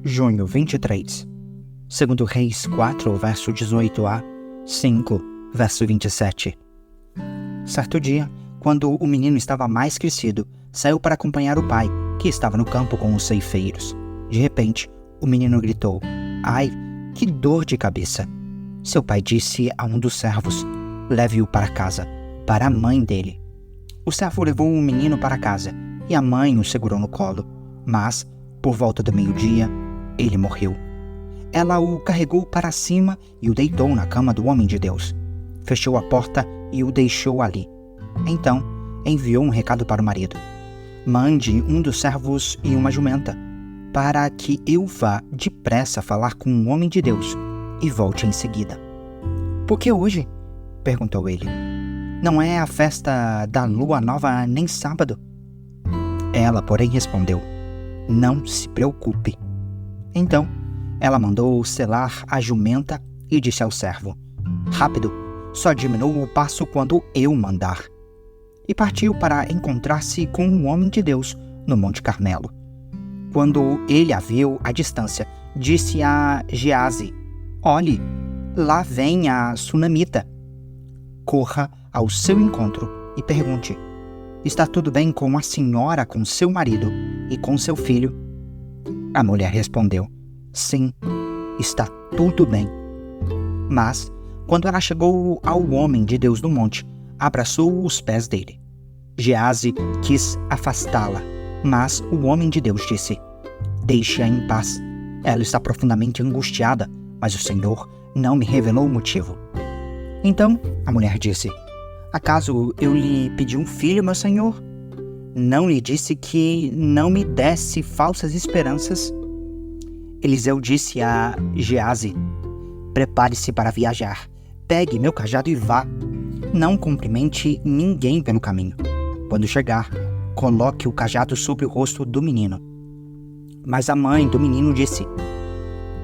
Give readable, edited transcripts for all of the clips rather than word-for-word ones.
junho 23. Segundo Reis 4, verso 18 a 5, verso 27. Certo dia, quando o menino estava mais crescido, saiu para acompanhar o pai, que estava no campo com os ceifeiros. De repente, o menino gritou: "Ai, que dor de cabeça!" Seu pai disse a um dos servos: "Leve-o para casa, para a mãe dele." O servo levou o menino para casa e a mãe o segurou no colo, mas, por volta do meio-dia, ele morreu. Ela o carregou para cima e o deitou na cama do homem de Deus. Fechou a porta e o deixou ali. Então, enviou um recado para o marido: "Mande um dos servos e uma jumenta, para que eu vá depressa falar com um homem de Deus e volte em seguida." "Por que hoje?" perguntou ele. "Não é a festa da lua nova nem sábado." Ela, porém, respondeu: "Não se preocupe." Então, ela mandou selar a jumenta e disse ao servo: "Rápido, só diminua o passo quando eu mandar." E partiu para encontrar-se com um homem de Deus no Monte Carmelo. Quando ele a viu à distância, disse a Geazi: "Olhe, lá vem a sunamita. Corra ao seu encontro e pergunte: está tudo bem com a senhora, com seu marido e com seu filho?" A mulher respondeu: "Sim, está tudo bem." Mas, quando ela chegou ao homem de Deus no monte, abraçou os pés dele. Geazi quis afastá-la, mas o homem de Deus disse: "Deixe-a em paz. Ela está profundamente angustiada, mas o Senhor não me revelou o motivo." Então a mulher disse: "Acaso eu lhe pedi um filho, meu senhor? Não lhe disse que não me desse falsas esperanças?" Eliseu disse a Geazi: "Prepare-se para viajar. Pegue meu cajado e vá. Não cumprimente ninguém pelo caminho. Quando chegar, coloque o cajado sobre o rosto do menino." Mas a mãe do menino disse: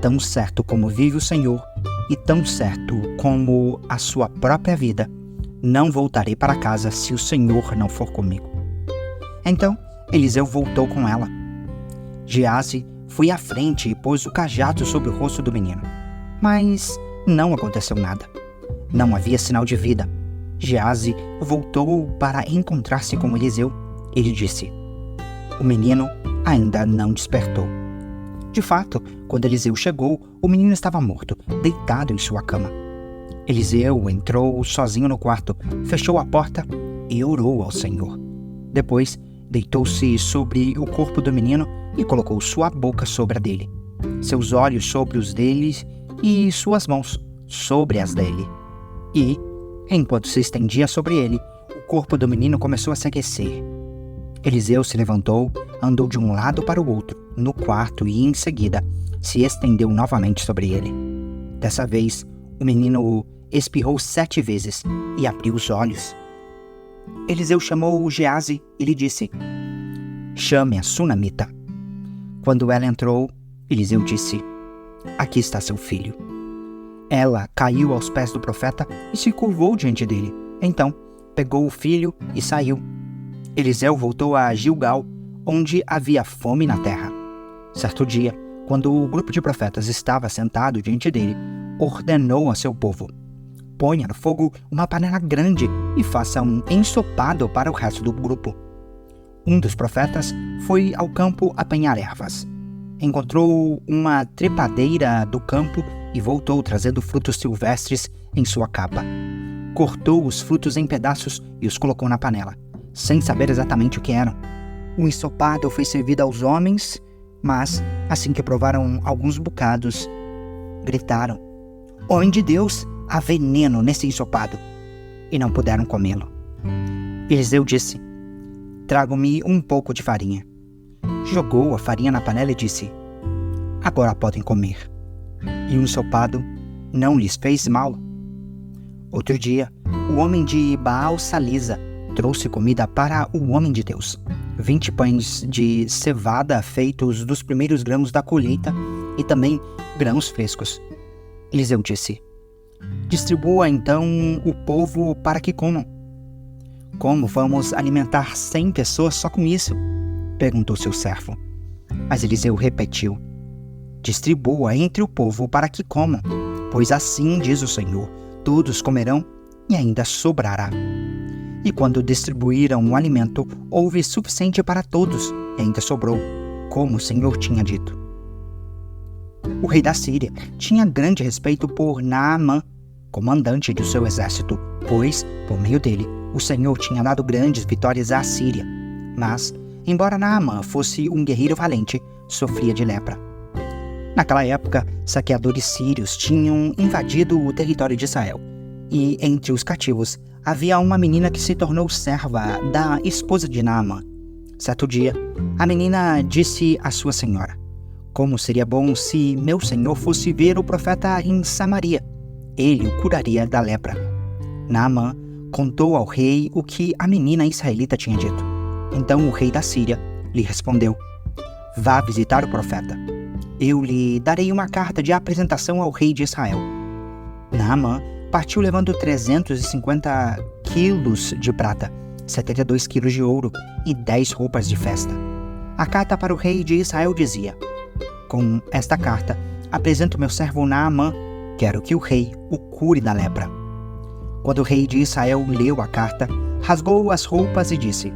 "Tão certo como vive o Senhor, e tão certo como a sua própria vida, não voltarei para casa se o Senhor não for comigo." Então Eliseu voltou com ela. Geazi foi à frente e pôs o cajado sobre o rosto do menino. Mas não aconteceu nada. Não havia sinal de vida. Geazi voltou para encontrar-se com Eliseu. Ele disse: "O menino ainda não despertou." De fato, quando Eliseu chegou, o menino estava morto, deitado em sua cama. Eliseu entrou sozinho no quarto, fechou a porta e orou ao Senhor. Depois, deitou-se sobre o corpo do menino e colocou sua boca sobre a dele, seus olhos sobre os dele e suas mãos sobre as dele. E, enquanto se estendia sobre ele, o corpo do menino começou a se aquecer. Eliseu se levantou, andou de um lado para o outro no quarto e, em seguida, se estendeu novamente sobre ele. Dessa vez, o menino espirrou 7 vezes e abriu os olhos. Eliseu chamou Geazi e lhe disse: "Chame a sunamita." Quando ela entrou, Eliseu disse: "Aqui está seu filho." Ela caiu aos pés do profeta e se curvou diante dele. Então, pegou o filho e saiu. Eliseu voltou a Gilgal, onde havia fome na terra. Certo dia, quando o grupo de profetas estava sentado diante dele, ordenou a seu povo: "Ponha no fogo uma panela grande e faça um ensopado para o resto do grupo." Um dos profetas foi ao campo apanhar ervas. Encontrou uma trepadeira do campo e voltou trazendo frutos silvestres em sua capa. Cortou os frutos em pedaços e os colocou na panela, sem saber exatamente o que eram. O ensopado foi servido aos homens, mas, assim que provaram alguns bocados, gritaram: "Homem de Deus, há veneno nesse ensopado!" E não puderam comê-lo. Eliseu disse: "Trago-me um pouco de farinha." Jogou a farinha na panela e disse: "Agora podem comer." E o ensopado não lhes fez mal. Outro dia, o homem de Baal Salisa trouxe comida para o homem de Deus: 20 pães de cevada feitos dos primeiros grãos da colheita e também grãos frescos. Eliseu disse: "Distribua então o povo para que comam." "Como vamos alimentar 100 pessoas só com isso?" perguntou seu servo. Mas Eliseu repetiu: distribua entre o povo para que comam, pois assim diz o Senhor, todos comerão e ainda sobrará. E quando distribuíram o alimento, houve suficiente para todos e ainda sobrou, como o Senhor tinha dito. O rei da Síria tinha grande respeito por Naamã, comandante do seu exército, pois, por meio dele, o Senhor tinha dado grandes vitórias à Síria. Mas, embora Naamã fosse um guerreiro valente, sofria de lepra. Naquela época, saqueadores sírios tinham invadido o território de Israel, e entre os cativos havia uma menina que se tornou serva da esposa de Naamã. Certo dia, a menina disse à sua senhora: "Como seria bom se meu senhor fosse ver o profeta em Samaria. Ele o curaria da lepra." Naamã contou ao rei o que a menina israelita tinha dito. Então o rei da Síria lhe respondeu: "Vá visitar o profeta. Eu lhe darei uma carta de apresentação ao rei de Israel." Naamã partiu levando 350 quilos de prata, 72 quilos de ouro e 10 roupas de festa. A carta para o rei de Israel dizia: "Com esta carta, apresento meu servo Naamã. Quero que o rei o cure da lepra." Quando o rei de Israel leu a carta, rasgou as roupas e disse: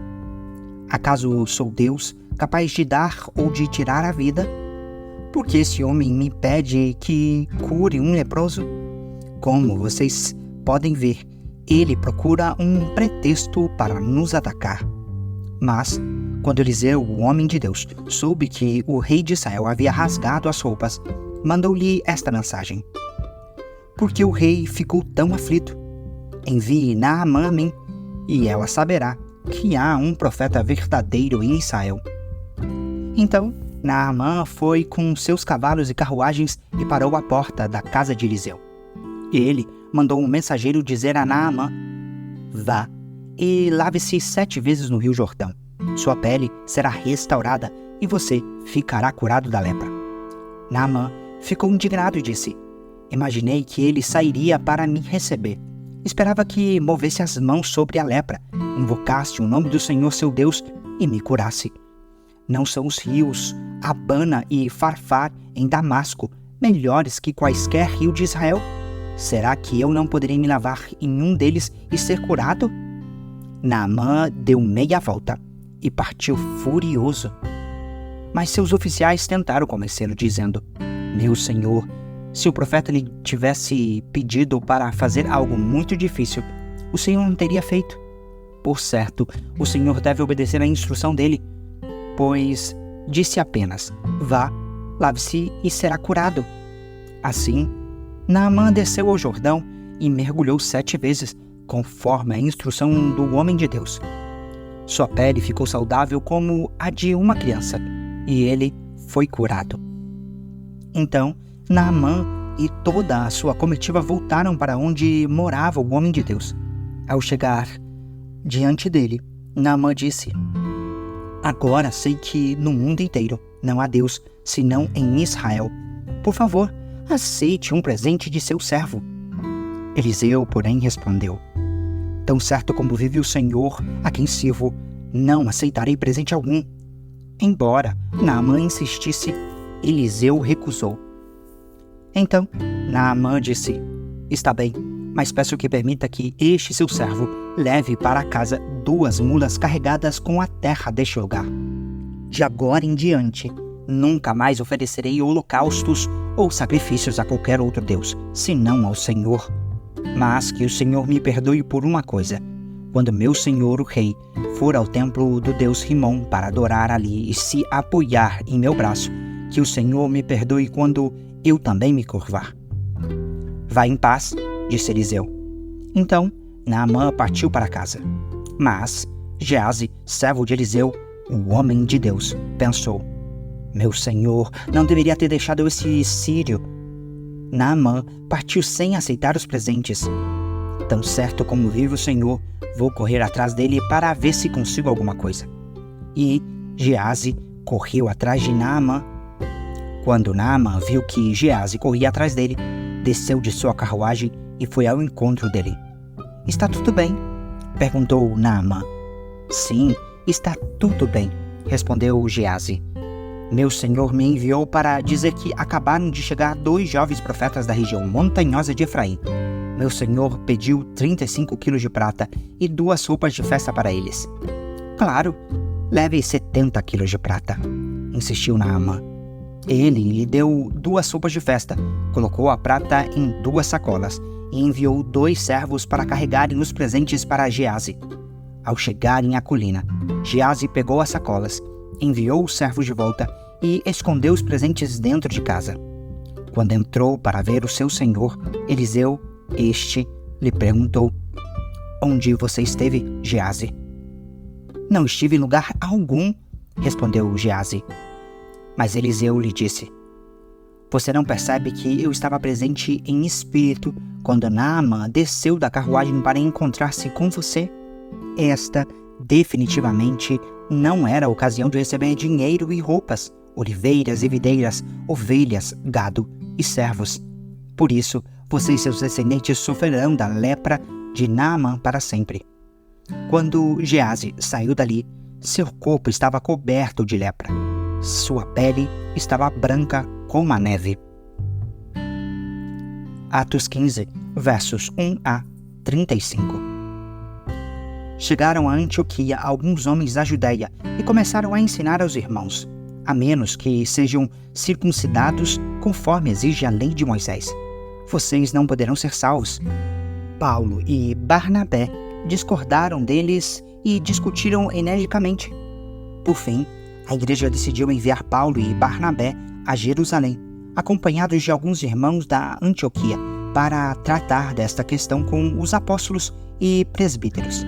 "Acaso sou Deus, capaz de dar ou de tirar a vida? Porque esse homem me pede que cure um leproso? Como vocês podem ver, ele procura um pretexto para nos atacar." Mas, quando Eliseu, o homem de Deus, soube que o rei de Israel havia rasgado as roupas, mandou-lhe esta mensagem: "Por que o rei ficou tão aflito? Envie Naamã a mim, e ela saberá que há um profeta verdadeiro em Israel." Então, Naamã foi com seus cavalos e carruagens e parou à porta da casa de Eliseu. Ele mandou um mensageiro dizer a Naamã: "Vá e lave-se 7 vezes no rio Jordão. Sua pele será restaurada e você ficará curado da lepra." Naamã ficou indignado e disse: "Imaginei que ele sairia para me receber. Esperava que movesse as mãos sobre a lepra, invocasse o nome do Senhor seu Deus e me curasse. Não são os rios Abana e Farfar em Damasco melhores que quaisquer rio de Israel? Será que eu não poderei me lavar em um deles e ser curado?" Naamã deu meia volta e partiu furioso. Mas seus oficiais tentaram convencê-lo, dizendo: "Meu senhor, se o profeta lhe tivesse pedido para fazer algo muito difícil, o senhor não teria feito. Por certo, o senhor deve obedecer à instrução dele, pois disse apenas: 'Vá, lave-se e será curado.'" Assim, Naamã desceu ao Jordão e mergulhou 7 vezes, conforme a instrução do homem de Deus. Sua pele ficou saudável como a de uma criança, e ele foi curado. Então, Naamã e toda a sua comitiva voltaram para onde morava o homem de Deus. Ao chegar diante dele, Naamã disse: "Agora sei que no mundo inteiro não há Deus senão em Israel. Por favor, aceite um presente de seu servo." Eliseu, porém, respondeu: "Tão certo como vive o Senhor, a quem sirvo, não aceitarei presente algum." Embora Naamã insistisse, Eliseu recusou. Então Naamã disse: "Está bem, mas peço que permita que este seu servo leve para casa 2 mulas carregadas com a terra deste lugar. De agora em diante, nunca mais oferecerei holocaustos ou sacrifícios a qualquer outro Deus, senão ao Senhor. Mas que o Senhor me perdoe por uma coisa: quando meu senhor, o rei, for ao templo do Deus Rimom para adorar ali e se apoiar em meu braço, que o Senhor me perdoe quando eu também me curvar." "Vá em paz", disse Eliseu. Então Naamã partiu para casa. Mas Geazi, servo de Eliseu, o homem de Deus, pensou: "Meu senhor não deveria ter deixado esse sírio." Naamã partiu sem aceitar os presentes. "Tão certo como vive o Senhor, vou correr atrás dele para ver se consigo alguma coisa." E Geazi correu atrás de Naamã. Quando Naamã viu que Geazi corria atrás dele, desceu de sua carruagem e foi ao encontro dele. "Está tudo bem?" perguntou Naamã. "Sim, está tudo bem", respondeu Geazi. Meu Senhor me enviou para dizer que acabaram de chegar 2 jovens profetas da região montanhosa de Efraim. Meu Senhor pediu 35 quilos de prata e 2 roupas de festa para eles. Claro, leve 70 quilos de prata, insistiu Naamã. Ele lhe deu 2 roupas de festa, colocou a prata em 2 sacolas e enviou 2 servos para carregarem os presentes para Geazi. Ao chegarem à colina, Geazi pegou as sacolas, enviou os servos de volta e escondeu os presentes dentro de casa. Quando entrou para ver o seu senhor, Eliseu, lhe perguntou: Onde você esteve, Geazi? Não estive em lugar algum, respondeu Geazi. Mas Eliseu lhe disse: Você não percebe que eu estava presente em espírito quando Naamã desceu da carruagem para encontrar-se com você? Esta, definitivamente, não era a ocasião de receber dinheiro e roupas, oliveiras e videiras, ovelhas, gado e servos. Por isso, você e seus descendentes sofrerão da lepra de Naamã para sempre. Quando Geazi saiu dali, seu corpo estava coberto de lepra. Sua pele estava branca como a neve. Atos 15, versos 1 a 35. Chegaram a Antioquia alguns homens da Judéia e começaram a ensinar aos irmãos: a menos que sejam circuncidados conforme exige a lei de Moisés, vocês não poderão ser salvos. Paulo e Barnabé discordaram deles e discutiram energicamente. Por fim, a igreja decidiu enviar Paulo e Barnabé a Jerusalém, acompanhados de alguns irmãos da Antioquia, para tratar desta questão com os apóstolos e presbíteros.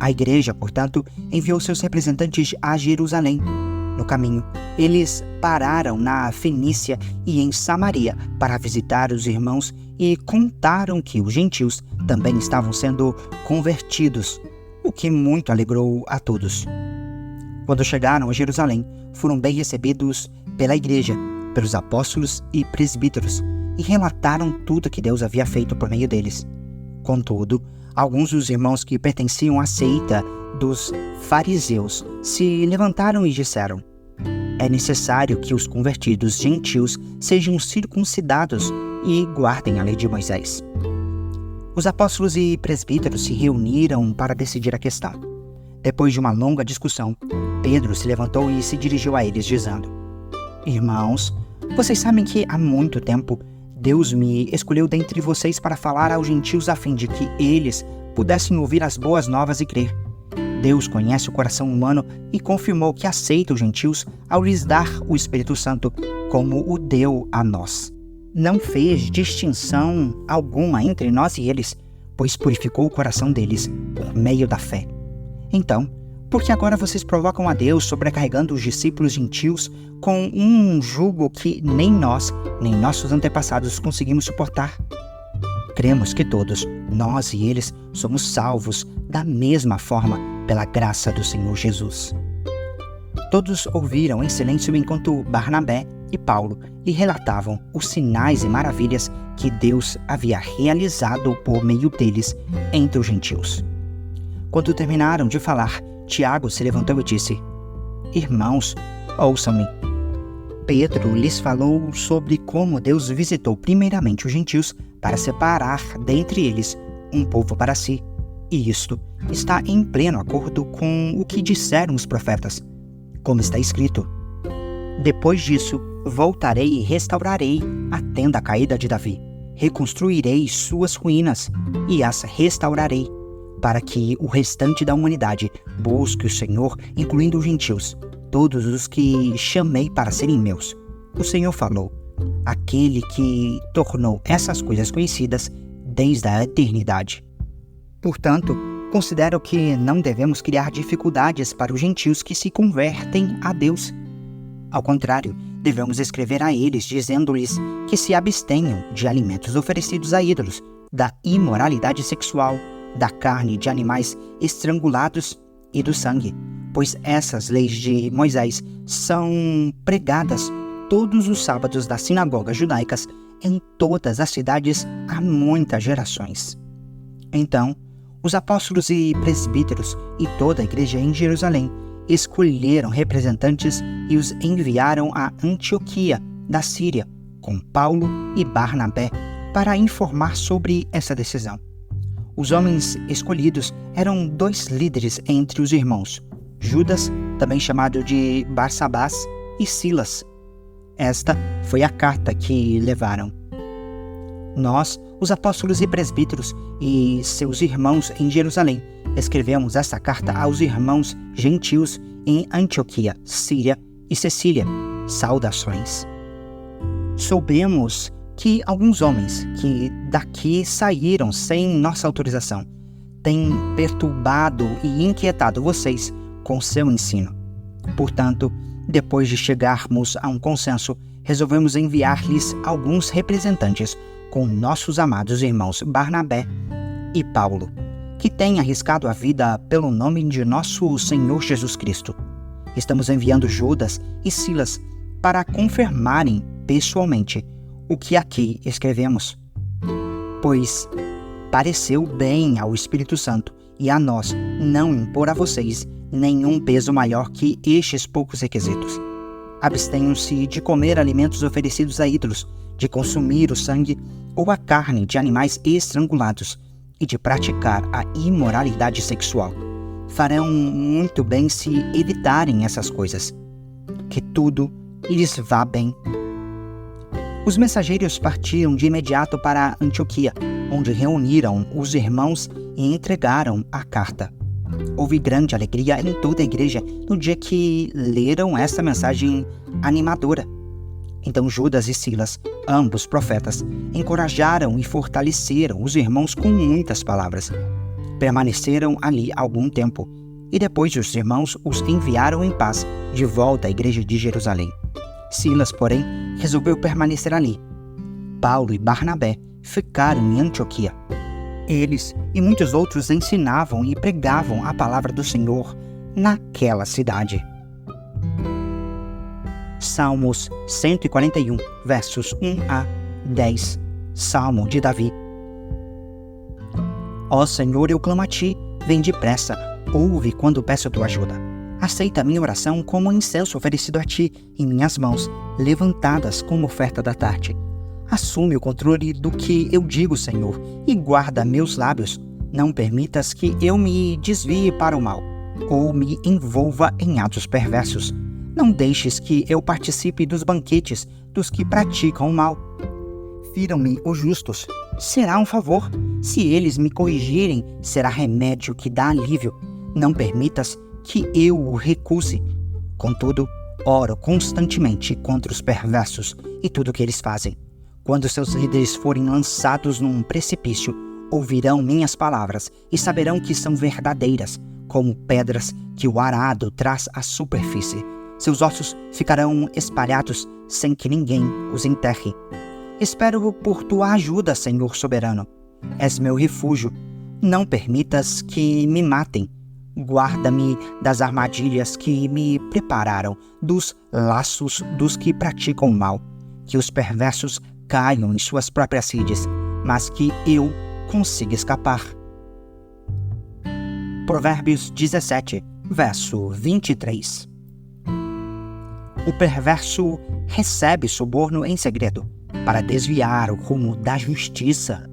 A igreja, portanto, enviou seus representantes a Jerusalém. No caminho, eles pararam na Fenícia e em Samaria para visitar os irmãos e contaram que os gentios também estavam sendo convertidos, o que muito alegrou a todos. Quando chegaram a Jerusalém, foram bem recebidos pela igreja, pelos apóstolos e presbíteros, e relataram tudo que Deus havia feito por meio deles. Contudo, alguns dos irmãos que pertenciam à seita dos fariseus se levantaram e disseram: É necessário que os convertidos gentios sejam circuncidados e guardem a lei de Moisés. Os apóstolos e presbíteros se reuniram para decidir a questão. Depois de uma longa discussão, Pedro se levantou e se dirigiu a eles, dizendo: Irmãos, vocês sabem que há muito tempo Deus me escolheu dentre vocês para falar aos gentios a fim de que eles pudessem ouvir as boas novas e crer. Deus conhece o coração humano e confirmou que aceita os gentios ao lhes dar o Espírito Santo, como o deu a nós. Não fez distinção alguma entre nós e eles, pois purificou o coração deles por meio da fé. Então, por que agora vocês provocam a Deus sobrecarregando os discípulos gentios com um jugo que nem nós, nem nossos antepassados conseguimos suportar? Cremos que todos, nós e eles, somos salvos da mesma forma pela graça do Senhor Jesus. Todos ouviram em silêncio enquanto Barnabé e Paulo lhe relatavam os sinais e maravilhas que Deus havia realizado por meio deles entre os gentios. Quando terminaram de falar, Tiago se levantou e disse: Irmãos, ouçam-me. Pedro lhes falou sobre como Deus visitou primeiramente os gentios para separar dentre eles um povo para si. E isto está em pleno acordo com o que disseram os profetas. Como está escrito: Depois disso, voltarei e restaurarei a tenda caída de Davi. Reconstruirei suas ruínas e as restaurarei, para que o restante da humanidade busque o Senhor, incluindo os gentios, todos os que chamei para serem meus. O Senhor falou, aquele que tornou essas coisas conhecidas desde a eternidade. Portanto, considero que não devemos criar dificuldades para os gentios que se convertem a Deus. Ao contrário, devemos escrever a eles, dizendo-lhes que se abstenham de alimentos oferecidos a ídolos, da imoralidade sexual, da carne de animais estrangulados e do sangue, pois essas leis de Moisés são pregadas todos os sábados das sinagogas judaicas em todas as cidades há muitas gerações. Então, os apóstolos e presbíteros e toda a igreja em Jerusalém escolheram representantes e os enviaram a Antioquia, da Síria, com Paulo e Barnabé, para informar sobre essa decisão. Os homens escolhidos eram 2 líderes entre os irmãos, Judas, também chamado de Barsabás, e Silas. Esta foi a carta que levaram. Nós, os apóstolos e presbíteros e seus irmãos em Jerusalém, escrevemos esta carta aos irmãos gentios em Antioquia, Síria e Cecília. Saudações. Soubemos que alguns homens que daqui saíram sem nossa autorização têm perturbado e inquietado vocês com seu ensino. Portanto, depois de chegarmos a um consenso, resolvemos enviar-lhes alguns representantes com nossos amados irmãos Barnabé e Paulo, que têm arriscado a vida pelo nome de nosso Senhor Jesus Cristo. Estamos enviando Judas e Silas para confirmarem pessoalmente o que aqui escrevemos, pois pareceu bem ao Espírito Santo e a nós não impor a vocês nenhum peso maior que estes poucos requisitos. Abstenham-se de comer alimentos oferecidos a ídolos, de consumir o sangue ou a carne de animais estrangulados e de praticar a imoralidade sexual. Farão muito bem se evitarem essas coisas. Que tudo lhes vá bem. Os mensageiros partiram de imediato para Antioquia, onde reuniram os irmãos e entregaram a carta. Houve grande alegria em toda a igreja no dia que leram esta mensagem animadora. Então Judas e Silas, ambos profetas, encorajaram e fortaleceram os irmãos com muitas palavras. Permaneceram ali algum tempo, e depois os irmãos os enviaram em paz de volta à igreja de Jerusalém. Silas, porém, resolveu permanecer ali. Paulo e Barnabé ficaram em Antioquia. Eles e muitos outros ensinavam e pregavam a palavra do Senhor naquela cidade. Salmos 141, versos 1 a 10. Salmo de Davi. Ó Senhor, eu clamo a ti, vem depressa, ouve quando peço tua ajuda. Aceita a minha oração como incenso oferecido a ti em minhas mãos, levantadas como oferta da tarde. Assume o controle do que eu digo, Senhor, e guarda meus lábios. Não permitas que eu me desvie para o mal, ou me envolva em atos perversos. Não deixes que eu participe dos banquetes dos que praticam o mal. Firam-me os justos, será um favor. Se eles me corrigirem, será remédio que dá alívio. Não permitas que eu o recuse. Contudo, oro constantemente contra os perversos e tudo o que eles fazem. Quando seus líderes forem lançados num precipício, ouvirão minhas palavras e saberão que são verdadeiras, como pedras que o arado traz à superfície. Seus ossos ficarão espalhados sem que ninguém os enterre. Espero por tua ajuda, Senhor soberano. És meu refúgio. Não permitas que me matem. Guarda-me das armadilhas que me prepararam, dos laços dos que praticam o mal. Que os perversos caiam em suas próprias redes, mas que eu consiga escapar. Provérbios 17, verso 23. O perverso recebe suborno em segredo, para desviar o rumo da justiça